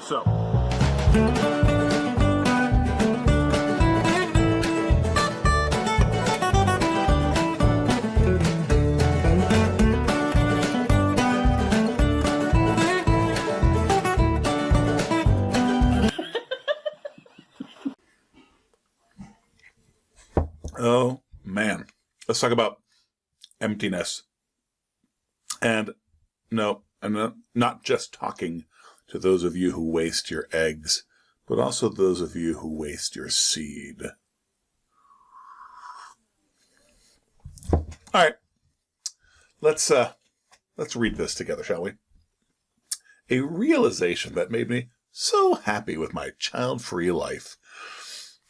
So, oh man, let's talk about emptiness. And no, I'm not just talking to those of you who waste your eggs, but also those of you who waste your seed. All right, let's read this together, shall we? A realization that made me so happy with my child-free life.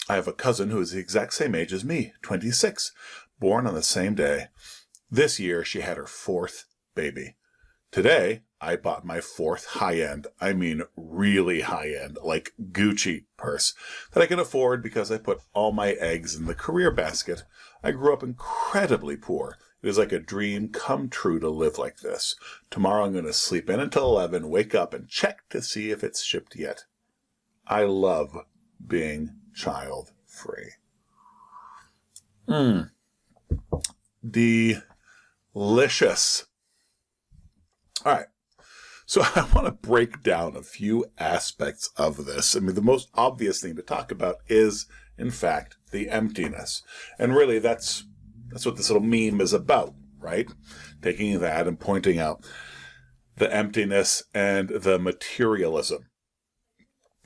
I have a cousin who is the exact same age as me, 26, born on the same day. This year, she had her fourth baby. Today, I bought my fourth high-end, I mean really high-end, like Gucci purse that I can afford because I put all my eggs in the career basket. I grew up incredibly poor. It is like a dream come true to live like this. Tomorrow I'm going to sleep in until 11, wake up, and check to see if it's shipped yet. I love being child-free. Delicious. All right. So I want to break down a few aspects of this. I mean, the most obvious thing to talk about is, in fact, the emptiness. And really, that's what this little meme is about, right? Taking that and pointing out the emptiness and the materialism.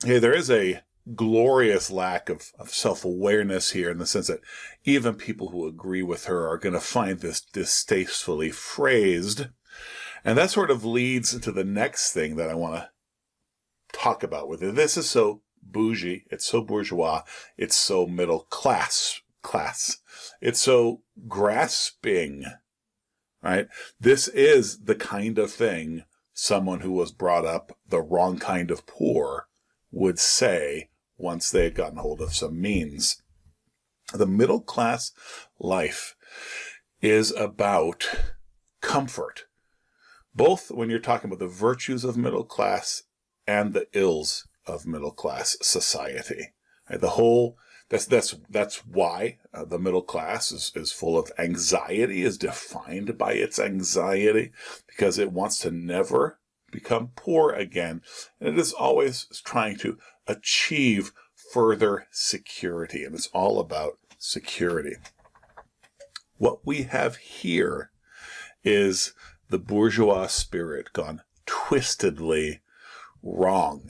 Hey, there is a glorious lack of self-awareness here in the sense that even people who agree with her are going to find this distastefully phrased. And that sort of leads into the next thing that I want to talk about with it. This is so bougie, it's so bourgeois, it's so middle class. It's so grasping, right? This is the kind of thing someone who was brought up the wrong kind of poor would say once they had gotten hold of some means. The middle class life is about comfort, both when you're talking about the virtues of middle class and the ills of middle class society. Right? That's why the middle class is full of anxiety, is defined by its anxiety, because it wants to never become poor again. And it is always trying to achieve further security. And it's all about security. What we have here is the bourgeois spirit gone twistedly wrong.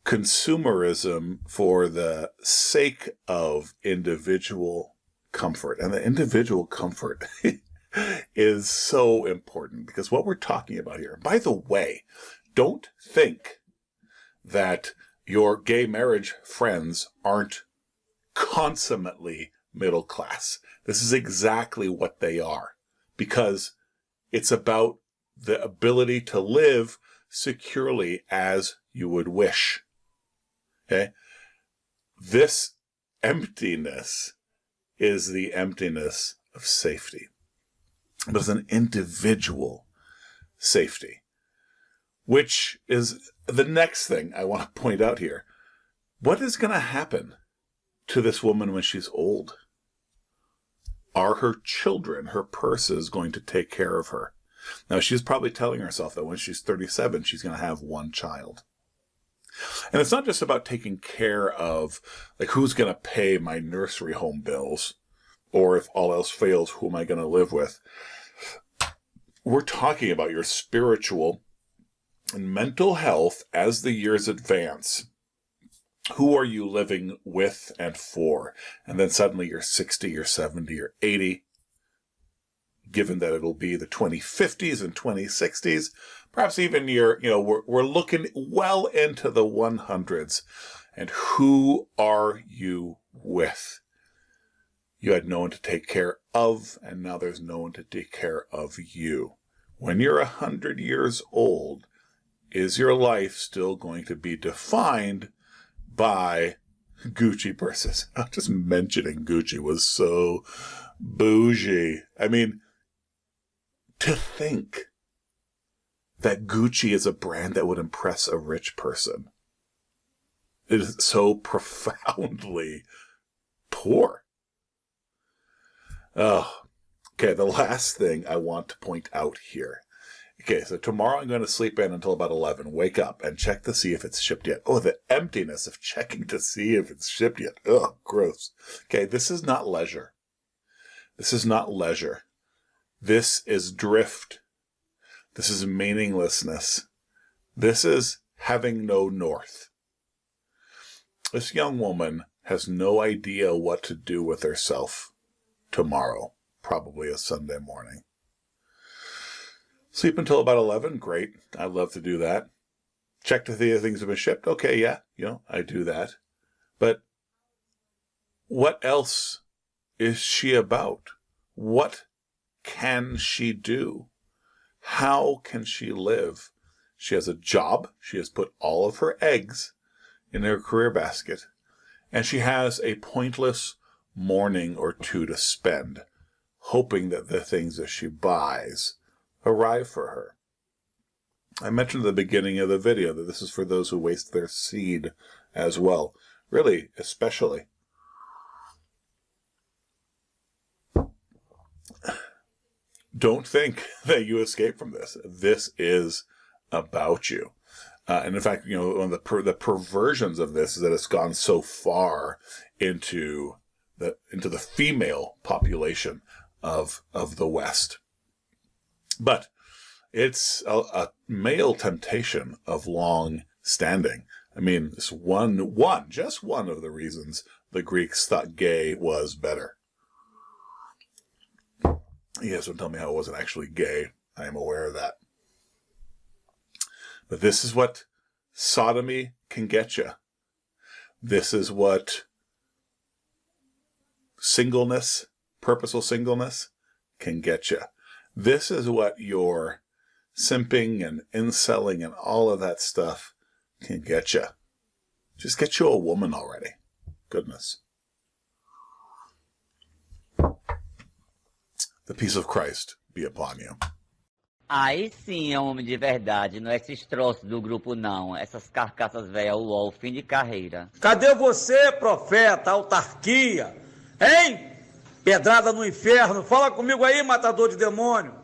Consumerism for the sake of individual comfort. And the individual comfort is so important because what we're talking about here, by the way, don't think that your gay marriage friends aren't consummately middle class. This is exactly what they are, because it's about the ability to live securely as you would wish. Okay? This emptiness is the emptiness of safety. But it's an individual safety, which is the next thing I want to point out here. What is going to happen to this woman when she's old? Are her children, her purses, going to take care of her? Now, she's probably telling herself that when she's 37, she's going to have one child. And it's not just about taking care of, like, who's going to pay my nursery home bills, or if all else fails, who am I going to live with? We're talking about your spiritual and mental health as the years advance. Who are you living with and for? And then suddenly you're 60 or 70 or 80, given that it'll be the 2050s and 2060s, perhaps even we're looking well into the 100s. And who are you with? You had no one to take care of, and now there's no one to take care of you. When you're 100 years old, is your life still going to be defined by Gucci purses? Just mentioning Gucci was so bougie. I mean, to think that Gucci is a brand that would impress a rich person. It is so profoundly poor. Oh, okay, the last thing I want to point out here. Okay, so tomorrow I'm going to sleep in until about 11, wake up, and check to see if it's shipped yet. Oh, the emptiness of checking to see if it's shipped yet. Ugh, gross. Okay, this is not leisure. This is not leisure. This is drift. This is meaninglessness. This is having no north. This young woman has no idea what to do with herself tomorrow, probably a Sunday morning. Sleep until about 11, great. I love to do that. Check to see if things have been shipped. Okay, yeah, I do that. But what else is she about? What can she do? How can she live? She has a job. She has put all of her eggs in her career basket. And she has a pointless morning or two to spend, hoping that the things that she buys arrive for her. I mentioned at the beginning of the video that this is for those who waste their seed as well. Really, especially. Don't think that you escape from this. This is about you. And in fact, one of the perversions of this is that it's gone so far into the female population of the West. But it's a male temptation of long standing. I mean, it's just one of the reasons the Greeks thought gay was better. You guys don't tell me how it wasn't actually gay. I am aware of that. But this is what sodomy can get you. This is what singleness, purposeful singleness, can get you. This is what your simping and incelling and all of that stuff can get you. Just get you a woman already. Goodness. The peace of Christ be upon you. Aí sim é um homem de verdade, não é esses troços do grupo não, essas carcaças velhas, uol, fim de carreira. Cadê você, profeta, autarquia? Hein? Pedrada no inferno, fala comigo aí, matador de demônio.